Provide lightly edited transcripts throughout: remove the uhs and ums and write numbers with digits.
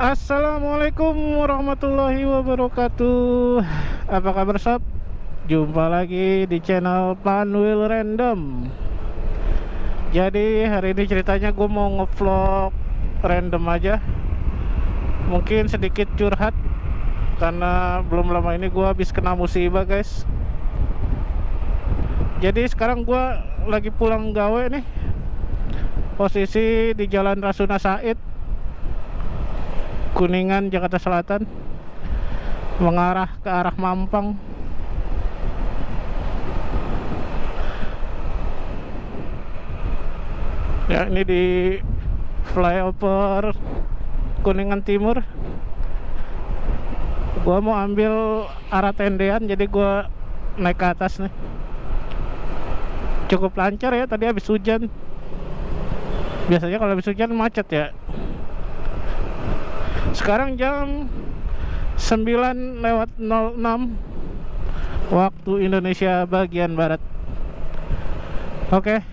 Assalamualaikum warahmatullahi wabarakatuh. Apa kabar sob? Jumpa lagi di channel Panwil Random. Jadi hari ini ceritanya gue mau ngevlog random aja. Mungkin sedikit curhat karena belum lama ini gue habis kena musibah guys. Jadi sekarang gue lagi pulang gawe nih. Posisi di Jalan Rasuna Said, Kuningan, Jakarta Selatan, mengarah ke arah Mampang. Ya, ini di flyover Kuningan Timur. Gua mau ambil arah tendean, jadi gua naik ke atas nih. Cukup lancar ya, tadi habis hujan. Biasanya kalau habis hujan macet ya. Sekarang jam 9:06 waktu Indonesia bagian barat. Oke.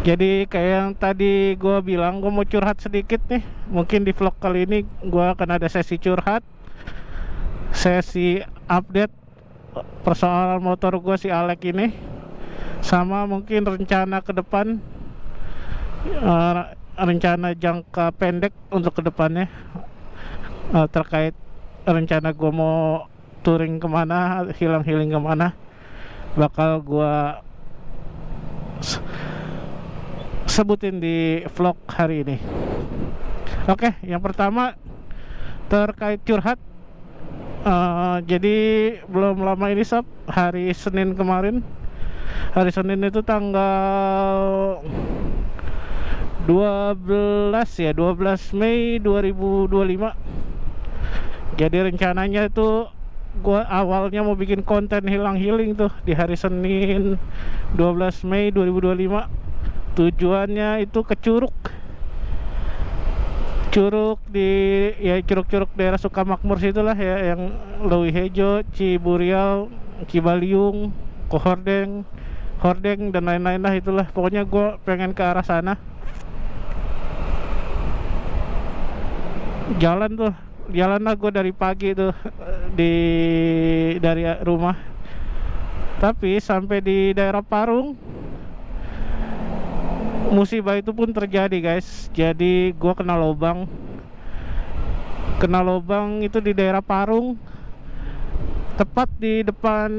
Jadi kayak yang tadi gue bilang, gue mau curhat sedikit nih. Mungkin di vlog kali ini gue akan ada sesi curhat, sesi update persoalan motor gue si Alek ini, sama mungkin rencana ke depan, rencana jangka pendek untuk kedepannya, terkait rencana gue mau touring kemana, healing kemana, bakal gue sebutin di vlog hari ini. Oke, yang pertama terkait curhat. Jadi belum lama ini sob, hari Senin kemarin, hari Senin itu tanggal 12 Mei 2025. Jadi rencananya itu gua awalnya mau bikin konten healing tuh di hari Senin 12 Mei 2025. Tujuannya itu ke Curug di, ya curug daerah Sukamakmur situlah ya, yang Leuwi Hejo, Ciburial, Cibaliung, Hordeng dan lain-lain lah, itulah pokoknya gue pengen ke arah sana. Jalan lah gue dari pagi tuh dari rumah, tapi sampai di daerah Parung musibah itu pun terjadi guys. Jadi gue kena lubang itu di daerah Parung, tepat di depan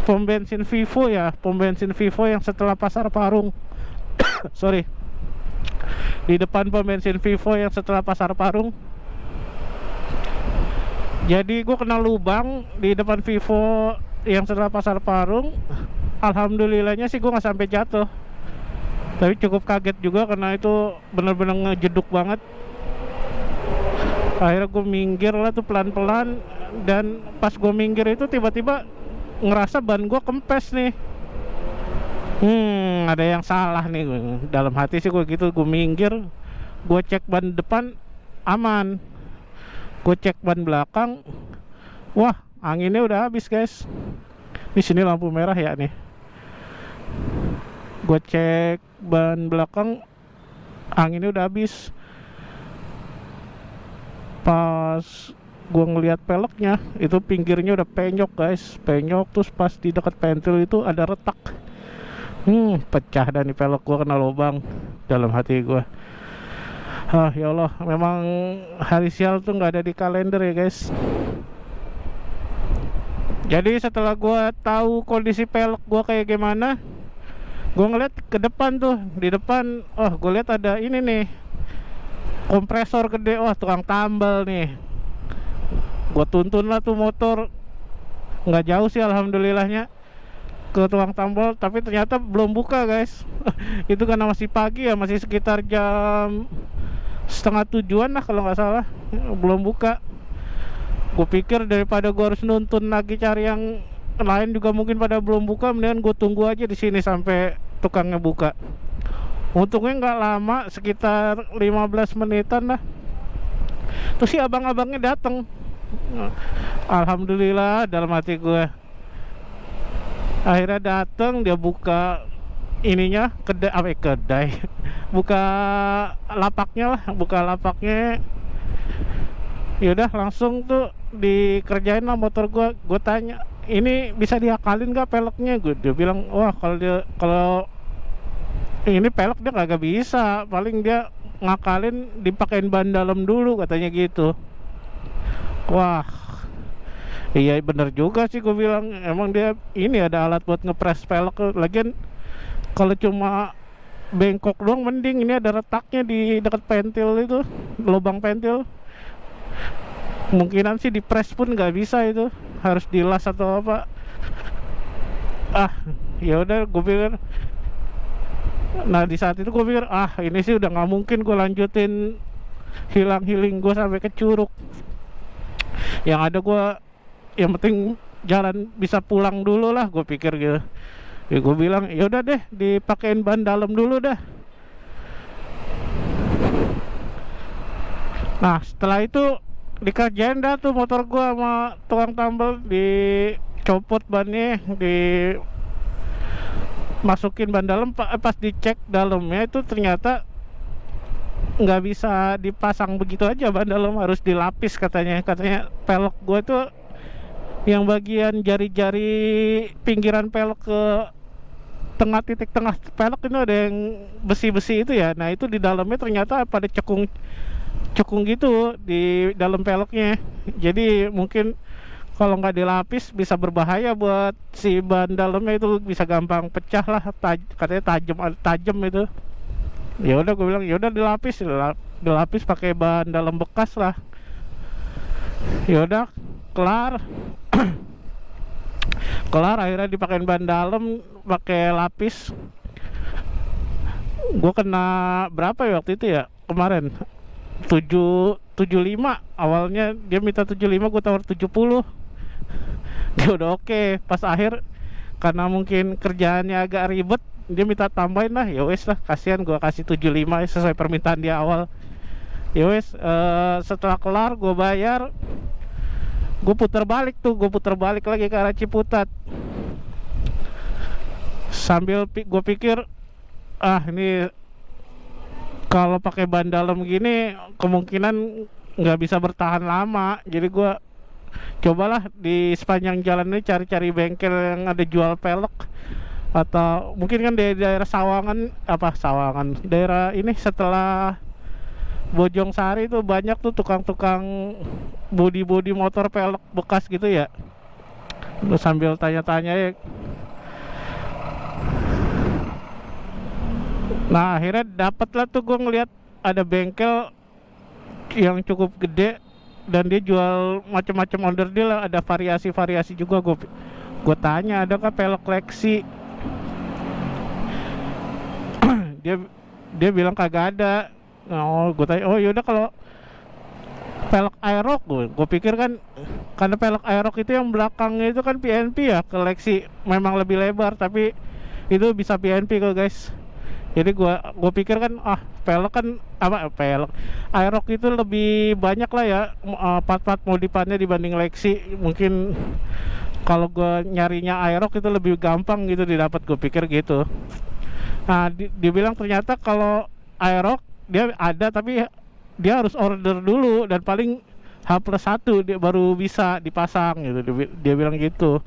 pom bensin Vivo yang setelah pasar Parung. Sorry, di depan pom bensin Vivo yang setelah pasar Parung. Jadi gue kena lubang di depan Vivo yang setelah pasar Parung. Alhamdulillahnya sih gue nggak sampai jatuh, tapi cukup kaget juga karena itu bener-bener ngejeduk banget. Akhirnya gue minggir lah tuh pelan-pelan, dan pas gue minggir itu tiba-tiba ngerasa ban gue kempes nih. Ada yang salah nih, dalam hati sih gue gitu. Gue minggir, gue cek ban depan aman, gue cek ban belakang, wah anginnya udah habis guys. Di sini lampu merah ya nih. Gue cek ban belakang, anginnya udah habis. Pas gue ngelihat peleknya, itu pinggirnya udah penyok guys, terus pas di dekat pentil itu ada retak. Pecah dan di pelek gue kena lubang. Dalam hati gue, ya Allah, memang hari sial tuh nggak ada di kalender ya guys. Jadi setelah gue tahu kondisi pelek gue kayak gimana, gue ngeliat ke depan tuh, di depan, gue lihat ada ini nih, kompresor gede. Wah, tukang tambal nih. Gue tuntun lah tuh motor, nggak jauh sih alhamdulillahnya ke tukang tambal, tapi ternyata belum buka guys. Itu karena masih pagi ya, masih sekitar jam 6:30 lah kalau nggak salah, belum buka. Gue pikir daripada gue harus nuntun lagi cari yang lain juga mungkin pada belum buka, mendingan gue tunggu aja di sini sampai tukangnya buka. Untungnya nggak lama, sekitar 15 menitan lah. Terus si abang-abangnya datang. Alhamdulillah dalam hati gue. Akhirnya datang, dia buka ininya kedai apa kedai buka lapaknya lah, buka lapaknya. Yaudah langsung tuh dikerjain lah motor gue tanya ini bisa diakalin nggak peleknya, dia bilang wah kalau ini pelek dia kagak bisa, paling dia ngakalin dipakein ban dalam dulu katanya gitu. Wah iya bener juga sih, gue bilang emang dia ini ada alat buat ngepres pelek. Lagian kalau cuma bengkok doang mending, ini ada retaknya di dekat pentil itu, lubang pentil. Kemungkinan sih dipres pun nggak bisa, itu harus dilas atau apa. Ya udah gue pikir. Nah di saat itu gue pikir ini sih udah nggak mungkin gue lanjutin hilang-healing gue sampai ke Curug. Yang ada gue yang penting jalan bisa pulang dulu lah, gue pikir gitu. Ya gue bilang ya udah deh dipakein ban dalam dulu dah. Nah setelah itu dikerjain dah tuh motor gue sama tukang tambal, dicopot bannya, masukin ban dalam. Pas dicek dalamnya itu ternyata nggak bisa dipasang begitu aja ban dalam, harus dilapis katanya pelek gue tuh yang bagian jari-jari pinggiran pelek ke tengah, titik tengah pelek itu ada yang besi-besi itu ya. Nah itu di dalamnya ternyata pada cekung gitu di dalam peleknya. Jadi mungkin kalau nggak dilapis bisa berbahaya buat si ban dalamnya, itu bisa gampang pecah lah, katanya tajam itu. Ya udah gue bilang ya udah dilapis pakai ban dalam bekas lah. Ya udah kelar. Kelar akhirnya dipakein ban dalam pakai lapis. Gue kena berapa ya waktu itu ya kemarin, 75. Awalnya dia minta 75, gue tawar 70. Dia udah oke. Pas akhir karena mungkin kerjaannya agak ribet, dia minta tambahin lah. Ya wes lah, kasihan gue kasih 75 sesuai permintaan dia awal. Ya wes, setelah kelar gue bayar, gue putar balik lagi ke arah Ciputat. Sambil gue pikir ini kalau pakai ban dalam gini kemungkinan nggak bisa bertahan lama. Jadi gue cobalah di sepanjang jalan ini cari-cari bengkel yang ada jual pelek, atau mungkin kan di daerah Sawangan, daerah ini setelah Bojong Sari itu banyak tuh tukang-tukang bodi motor pelek bekas gitu ya. Lu sambil tanya-tanya ya. Nah akhirnya dapet lah tuh, gue ngeliat ada bengkel yang cukup gede dan dia jual macam-macam onderdil, ada variasi-variasi juga. Gue tanya ada kah pelek Lexi. dia bilang kagak ada. Oh gue tanya, oh yaudah kalau pelek Aerox, gue pikir kan karena pelek Aerox itu yang belakangnya itu kan PNP ya, ke Lexi memang lebih lebar tapi itu bisa PNP kok guys. Jadi gue pikir kan pelek kan pelek Aerox itu lebih banyak lah ya part-part modifannya dibanding Lexi. Mungkin kalau gue nyarinya Aerox itu lebih gampang gitu didapat, gue pikir gitu. Nah dia bilang ternyata kalau Aerox dia ada tapi dia harus order dulu dan paling H+1 dia baru bisa dipasang gitu. Dia bilang gitu.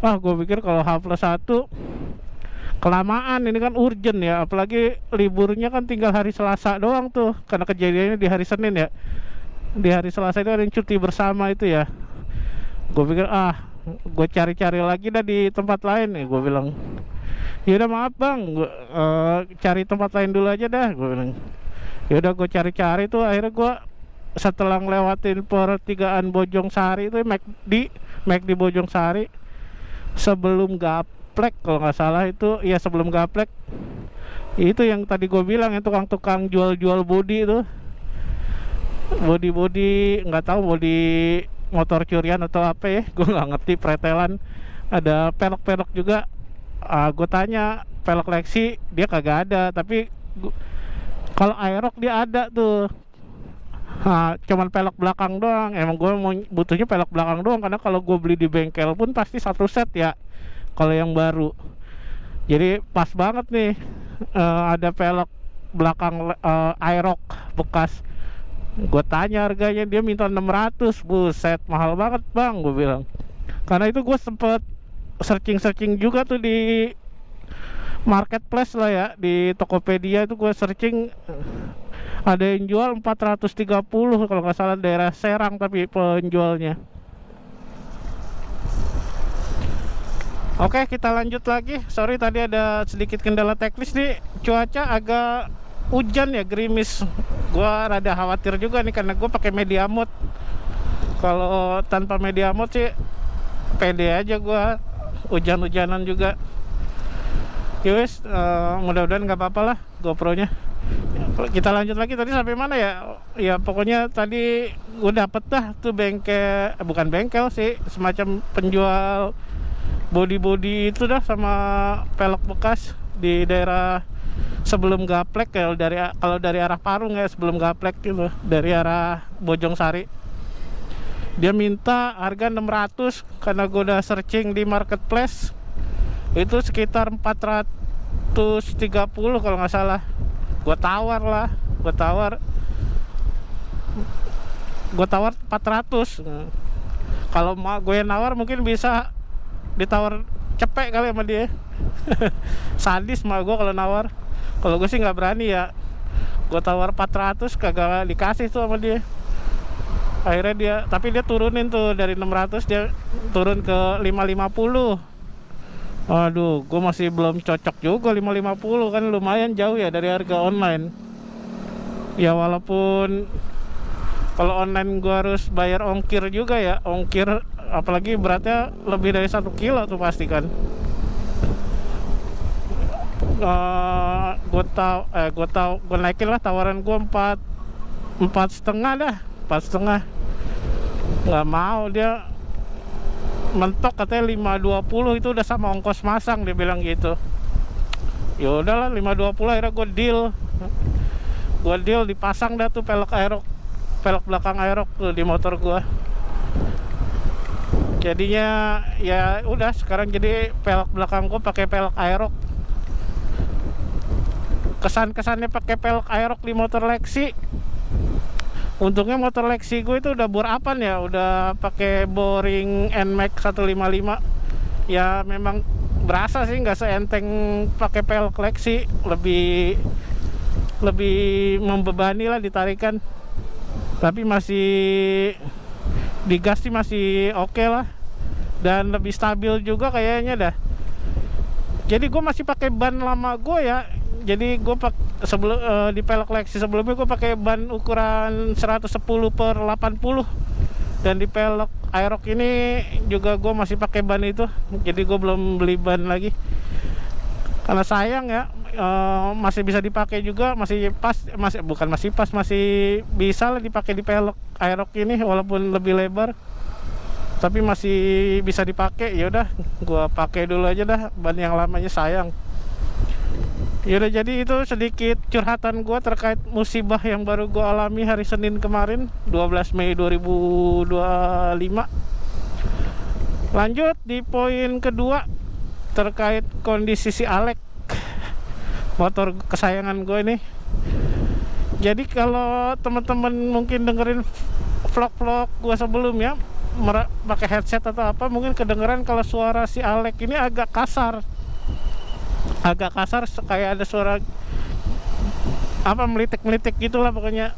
Gue pikir kalau H+1 kelamaan, ini kan urgent ya, apalagi liburnya kan tinggal hari Selasa doang tuh, karena kejadiannya di hari Senin ya. Di hari Selasa itu ada yang cuti bersama itu ya. Gue pikir gue cari-cari lagi dah di tempat lain nih, gue bilang. Ya udah maaf bang, gue cari tempat lain dulu aja dah, gue bilang. Ya udah gue cari-cari tuh, akhirnya gue setelah ngelewatin pertigaan Bojong Sari itu, McD Bojong Sari, sebelum Gaplek kalau nggak salah itu, ya sebelum Gaplek itu yang tadi gue bilang yang tukang-tukang jual-jual bodi itu, bodi nggak tahu bodi motor curian atau apa ya, gue nggak ngerti, pretelan. Ada pelek-pelek juga. Gue tanya pelek Lexi, dia kagak ada, tapi kalau Aerox dia ada tuh. Cuman pelek belakang doang. Emang gue mau butuhnya pelek belakang doang, karena kalau gue beli di bengkel pun pasti satu set ya kalau yang baru. Jadi pas banget nih, ada pelek belakang Aerox bekas. Gue tanya harganya, dia minta 600. Buset, mahal banget bang, gue bilang. Karena itu gue sempet searching juga tuh di marketplace lah ya, di Tokopedia itu gue searching, ada yang jual 430 kalau nggak salah, daerah Serang tapi penjualnya. Oke, kita lanjut lagi. Sorry tadi ada sedikit kendala teknis nih. Cuaca agak hujan ya, gerimis. Gua rada khawatir juga nih karena gue pakai media mode. Kalau tanpa media mode sih pede aja gua, hujan-hujanan juga. Yowes, mudah-mudahan nggak apa-apa lah GoPro-nya. Kita lanjut lagi, tadi sampai mana ya? Ya pokoknya tadi gue dapet dah tuh bengkel, bukan bengkel sih, semacam penjual body itu dah, sama pelek bekas di daerah sebelum Gaplek ya, kalau dari arah Parung ya, sebelum Gaplek gitu, dari arah Bojongsari. Dia minta harga 600 karena gue udah searching di marketplace itu sekitar 430 kalau nggak salah. Gue tawar 400. Kalau gue nawar mungkin bisa ditawar cepet kali sama dia. Sadis mah gue kalau nawar. Kalau gue sih nggak berani ya. Gue tawar 400 kagak dikasih tuh sama dia. Akhirnya tapi dia turunin tuh dari 600, dia turun ke 550. Aduh, gue masih belum cocok juga 550, kan lumayan jauh ya dari harga online. Ya walaupun kalau online gue harus bayar ongkir juga ya, ongkir apalagi beratnya lebih dari 1 kilo tuh pasti kan. Gue naikin lah tawaran gue 4,5 dah, 4,5. Nggak mau, dia mentok katanya 520 itu udah sama ongkos masang, dia bilang gitu. Ya udahlah 520, akhirnya gue deal dipasang dah tuh pelek belakang Aerox tuh di motor gue. Jadinya ya udah, sekarang jadi pelek belakang gue pakai pelek Aerox. Kesannya pakai pelek Aerox di motor Lexi. Untungnya motor Lexi gue itu udah bor apan ya, udah pakai boring NMAX 155. Ya memang berasa sih nggak seenteng pakai pelek Lexi, lebih membebani lah ditarikan. Tapi masih digas sih masih oke lah, dan lebih stabil juga kayaknya dah. Jadi gue masih pakai ban lama gue ya. Jadi gue sebelum di pelek Lexi sebelumnya gue pakai ban ukuran 110/80, dan di pelek Aerox ini juga gue masih pakai ban itu. Jadi gue belum beli ban lagi karena sayang ya. Masih bisa dipakai juga, masih bisa lah dipakai di pelek Aerox ini walaupun lebih lebar, tapi masih bisa dipakai. Ya udah, gua pakai dulu aja dah ban yang lamanya, sayang. Ya udah, jadi itu sedikit curhatan gua terkait musibah yang baru gua alami hari Senin kemarin, 12 Mei 2025. Lanjut di poin kedua terkait kondisi si Alex, motor kesayangan gue ini. Jadi kalau teman-teman mungkin dengerin vlog-vlog gue sebelumnya pakai headset atau apa, mungkin kedengeran kalau suara si Alex ini agak kasar, kayak ada suara apa, melitik-melitik gitulah pokoknya.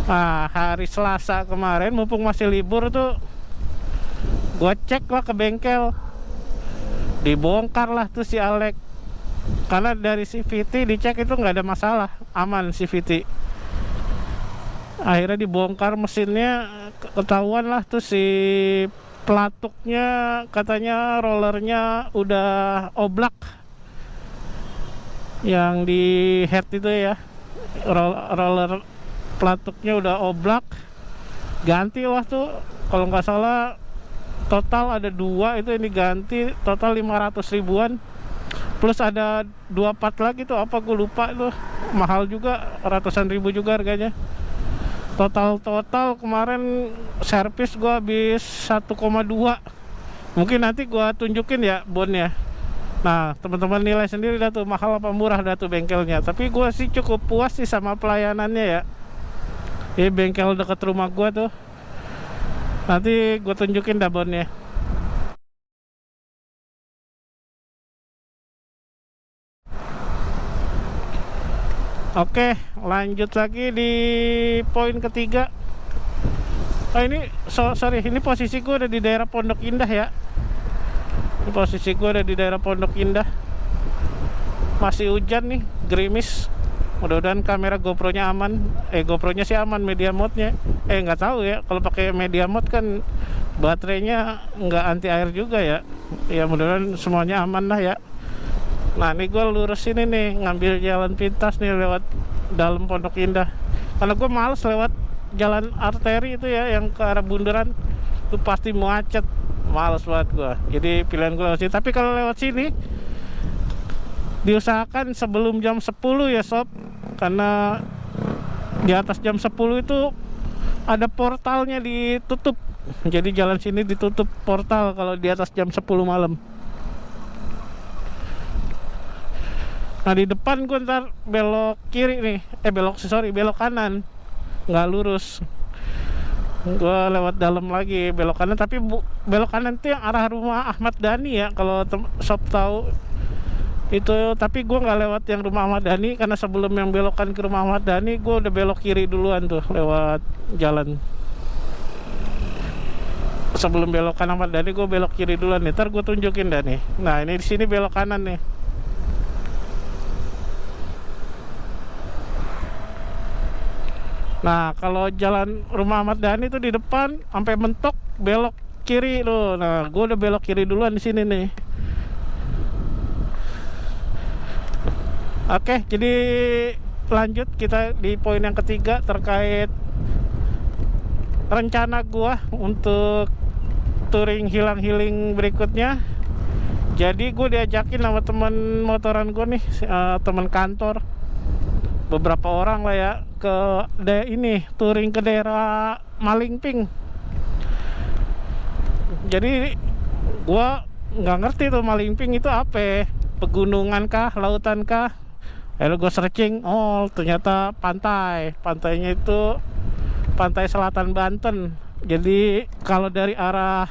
Nah, hari Selasa kemarin mumpung masih libur tuh, gue cek lah ke bengkel, dibongkar lah tuh si Alex. Karena dari CVT dicek itu nggak ada masalah, aman CVT. Akhirnya dibongkar mesinnya, ketahuan lah tuh si pelatuknya, katanya rollernya udah oblak. Yang di head itu ya, roller pelatuknya udah oblak. Ganti lah tuh, kalau nggak salah total ada 2 itu ini ganti, total 500 ribuan. Plus ada 2 part lagi tuh, apa gue lupa tuh, mahal juga, ratusan ribu juga harganya. Total kemarin servis gue habis 1,2. Mungkin nanti gue tunjukin ya bonnya. Nah, teman-teman nilai sendiri dah tuh mahal apa murah dah tuh bengkelnya. Tapi gua sih cukup puas sih sama pelayanannya ya. Ini bengkel dekat rumah gua tuh. Nanti gua tunjukin dah bonnya. Oke, lanjut lagi di poin ketiga. Ini sorry, ini posisi gue udah di daerah Pondok Indah ya. Ini posisi gue udah di daerah Pondok Indah. Masih hujan nih, gerimis. Mudah-mudahan kamera GoPro-nya aman. GoPro-nya sih aman, media mode-nya. Nggak tahu ya, kalau pakai media mode kan baterainya nggak anti air juga ya. Ya mudah-mudahan semuanya aman lah ya. Nah ini gue lurus ini nih, ngambil jalan pintas nih lewat dalam Pondok Indah. Karena gue males lewat jalan arteri itu ya, yang ke arah Bundaran itu pasti macet, males banget gue. Jadi pilihan gue lewat sini. Tapi kalau lewat sini diusahakan sebelum jam 10 ya sob, karena di atas jam 10 itu ada portalnya ditutup. Jadi jalan sini ditutup portal kalau di atas jam 10 malam. Nah di depan gue ntar belok kiri nih, belok kanan, nggak lurus. Gue lewat dalam lagi belok kanan, tapi belok kanan itu yang arah rumah Ahmad Dhani ya, kalau sob tahu itu. Tapi gue nggak lewat yang rumah Ahmad Dhani, karena sebelum yang belokan ke rumah Ahmad Dhani gue udah belok kiri duluan tuh lewat jalan. Sebelum belokan Ahmad Dhani gue belok kiri duluan nih, ntar gue tunjukin dah nih. Nah ini di sini belok kanan nih. Nah kalau jalan rumah Ahmad Dhani itu di depan sampai mentok belok kiri loh. Nah gue udah belok kiri duluan di sini nih. Oke, jadi lanjut kita di poin yang ketiga terkait rencana gue untuk touring hilang-hiling berikutnya. Jadi gue diajakin sama teman motoran gue nih, teman kantor, beberapa orang lah ya, ke ini touring ke daerah Malingping. Jadi gua nggak ngerti tuh Malingping itu apa, pegunungan kah, lautan kah. Lalu gue searching, oh ternyata pantainya itu pantai selatan Banten. Jadi kalau dari arah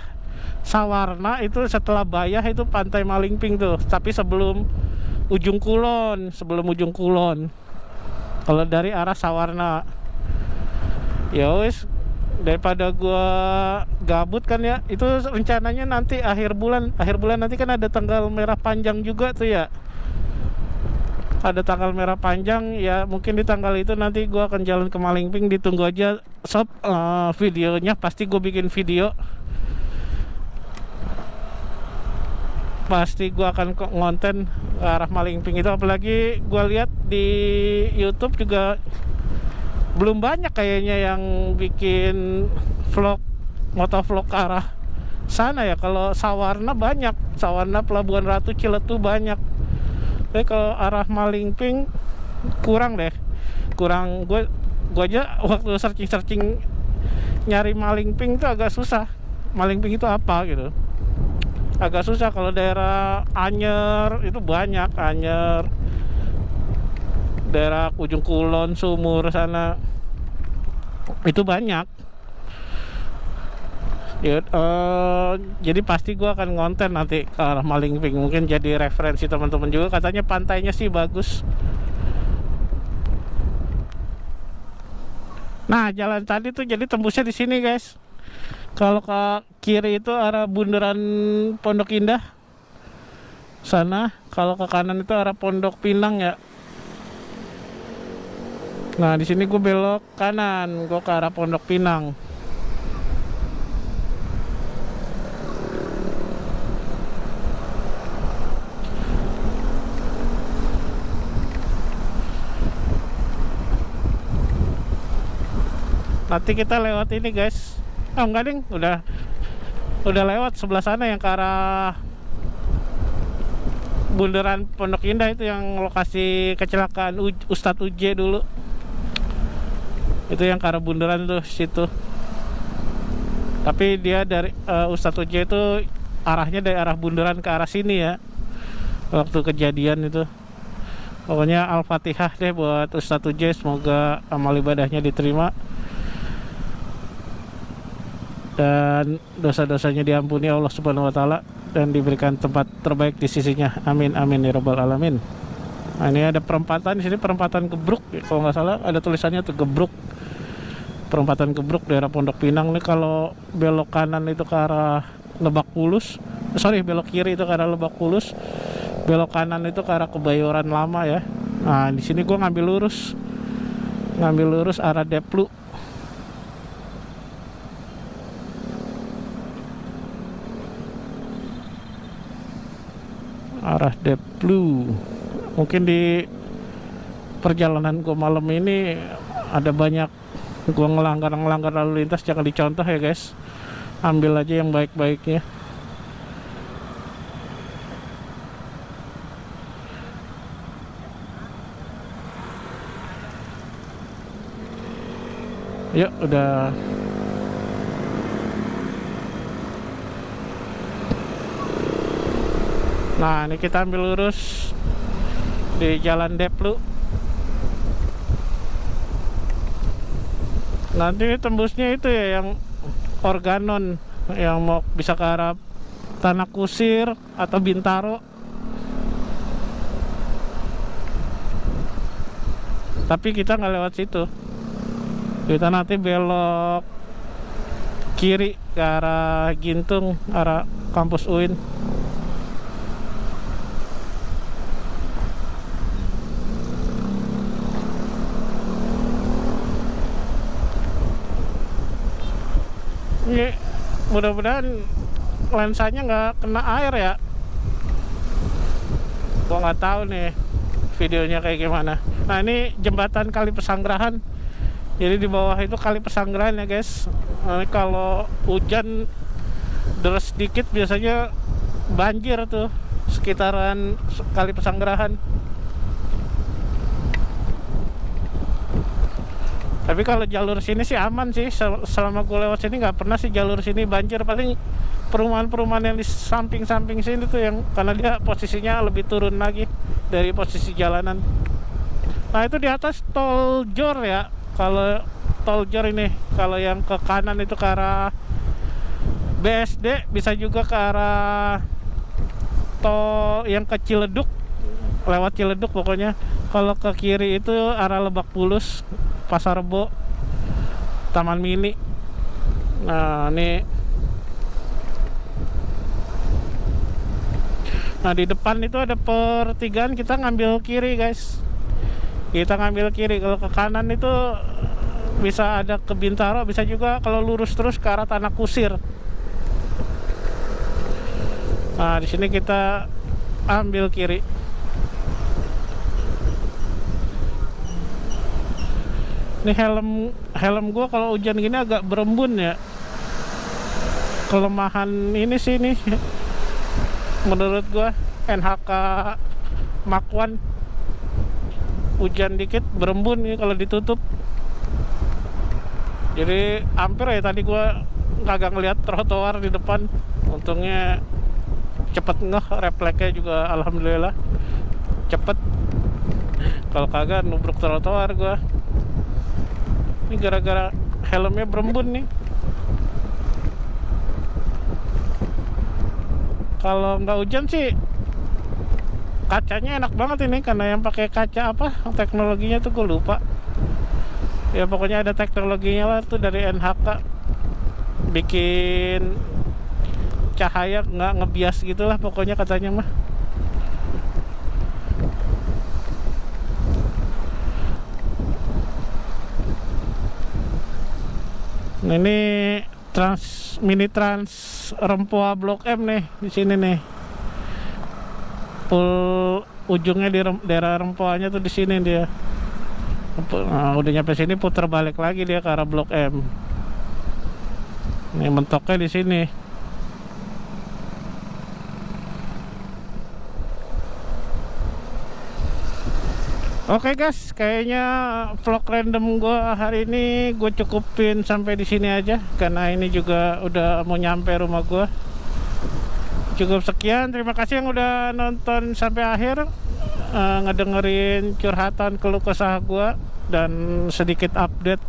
Sawarna itu setelah Bayah itu pantai Malingping tuh, tapi sebelum ujung Kulon. Kalau dari arah Sawarna, ya wis, daripada gua gabut kan ya. Itu rencananya nanti akhir bulan nanti kan ada tanggal merah panjang juga tuh ya. Ada tanggal merah panjang ya, mungkin di tanggal itu nanti gua akan jalan ke Malingping. Ditunggu aja sob, videonya pasti gue bikin video. Pasti gue akan ngonten ke arah Malingping itu. Apalagi gue lihat di YouTube juga belum banyak kayaknya yang bikin motovlog ke arah sana ya. Kalau Sawarna banyak, Sawarna, Pelabuhan Ratu, Ciletu banyak. Tapi kalau arah Malingping kurang deh. Gue aja waktu searching nyari Malingping itu agak susah. Malingping itu apa gitu, agak susah. Kalau daerah Anyer itu banyak, Anyer, daerah ujung Kulon, Sumur sana itu banyak ya. Jadi pasti gue akan ngonten nanti ke arah Malingping, mungkin jadi referensi teman-teman juga. Katanya pantainya sih bagus. Nah jalan tadi tuh jadi tembusnya di sini guys. Kalau ke kiri itu arah Bundaran Pondok Indah sana, kalau ke kanan itu arah Pondok Pinang ya. Nah di sini gue belok kanan, gue ke arah Pondok Pinang. Nanti kita lewat ini guys. Oh enggak ding, udah lewat sebelah sana yang ke arah Bundaran Pondok Indah itu, yang lokasi kecelakaan Ustadz Uje dulu. Itu yang ke arah Bundaran tuh situ. Tapi dia dari Ustadz Uje itu arahnya dari arah Bundaran ke arah sini ya. waktu kejadian itu. Pokoknya Al-Fatihah deh buat Ustadz Uje, semoga amal ibadahnya diterima dan dosa-dosanya diampuni Allah Subhanahu wa taala dan diberikan tempat terbaik di sisinya. Amin amin ya rabbal alamin. Nah, ini ada perempatan di sini, perempatan Gebruk kalau nggak salah, ada tulisannya tuh Gebruk. Perempatan Gebruk daerah Pondok Pinang nih. Kalau belok kanan itu ke arah Lebak Bulus, belok kiri itu ke arah Lebak Bulus, belok kanan itu ke arah Kebayoran Lama ya. Nah di sini gue ngambil lurus arah Deplu. Arah Deplu. Mungkin di perjalanan gue malam ini ada banyak gue ngelanggar lalu lintas, jangan dicontoh ya guys. Ambil aja yang baik-baiknya. Yuk udah. Nah ini kita ambil lurus di Jalan Deplu. Nanti tembusnya itu ya yang Organon, yang mau bisa ke arah Tanah Kusir atau Bintaro. Tapi kita nggak lewat situ. Kita nanti belok kiri ke arah Gintung, arah kampus UIN. Ini mudah-mudahan lensanya nggak kena air ya. Gua nggak tahu nih videonya kayak gimana. Nah ini jembatan Kali Pesanggerahan. Jadi di bawah itu Kali Pesanggerahan ya guys. Nah, kalau hujan deras sedikit biasanya banjir tuh sekitaran Kali Pesanggerahan. Tapi kalau jalur sini sih aman sih. Selama gue lewat sini nggak pernah sih jalur sini banjir. Paling perumahan-perumahan yang di samping-samping sini tuh yang karena dia posisinya lebih turun lagi dari posisi jalanan. Nah itu di atas tol Jor ya. Kalau tol Jor ini, kalau yang ke kanan itu ke arah BSD, bisa juga ke arah tol yang ke Ciledug, lewat Ciledug pokoknya. Kalau ke kiri itu arah Lebak Bulus, Pasar Rebo, Taman Mini. Nah ini, nah di depan itu ada pertigaan, kita ngambil kiri guys. Kita ngambil kiri. Kalau ke kanan itu bisa ada ke Bintaro, bisa juga kalau lurus terus ke arah Tanah Kusir. Nah di sini kita ambil kiri. Ini helm gua kalau hujan gini agak berembun ya. Kelemahan ini sih nih menurut gua, NHK Mark 1. Hujan dikit berembun nih kalau ditutup. Jadi hampir ya tadi gua kagak ngeliat trotoar di depan. Untungnya cepet ngeh, refleksnya juga alhamdulillah cepet. Kalau kagak nubruk trotoar gua. Ini gara-gara helmnya berembun nih. Kalau nggak hujan sih kacanya enak banget ini, karena yang pakai kaca apa teknologinya tuh gue lupa ya. Pokoknya ada teknologinya lah tuh dari NHK, bikin cahaya nggak ngebias gitulah pokoknya katanya mah. Nah, ini mini trans Rempoa Blok M nih di sini nih. Full ujungnya di daerah Rempoanya tuh di sini dia. Nah, udah nyampe sini putar balik lagi dia ke arah Blok M. Nih mentoknya di sini. Oke guys, kayaknya vlog random gue hari ini gue cukupin sampai di sini aja, karena ini juga udah mau nyampe rumah gue. Cukup sekian, terima kasih yang udah nonton sampai akhir, ngedengerin curhatan keluh kesah gua dan sedikit update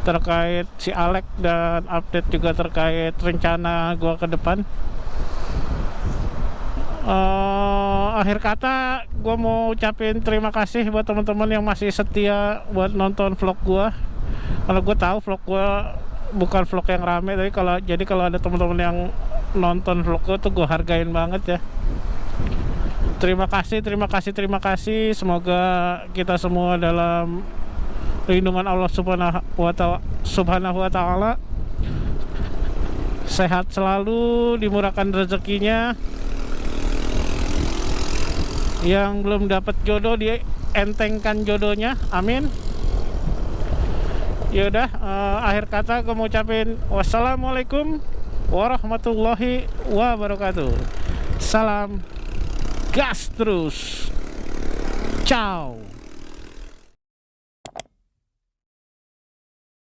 terkait si Alek dan update juga terkait rencana gua ke depan. Akhir kata gua mau ucapin terima kasih buat teman-teman yang masih setia buat nonton vlog gua. Kalau gua tahu vlog gua bukan vlog yang rame, tapi kalau ada teman-teman yang nonton vlog gua tuh gua hargain banget ya. Terima kasih. Semoga kita semua dalam lindungan Allah Subhanahu wa Ta'ala, sehat selalu, dimurahkan rezekinya. Yang belum dapat jodoh dientengkan jodohnya, amin. Yaudah, akhir kata gue mau ucapin wassalamualaikum warahmatullahi wabarakatuh. Salam gas terus, ciao.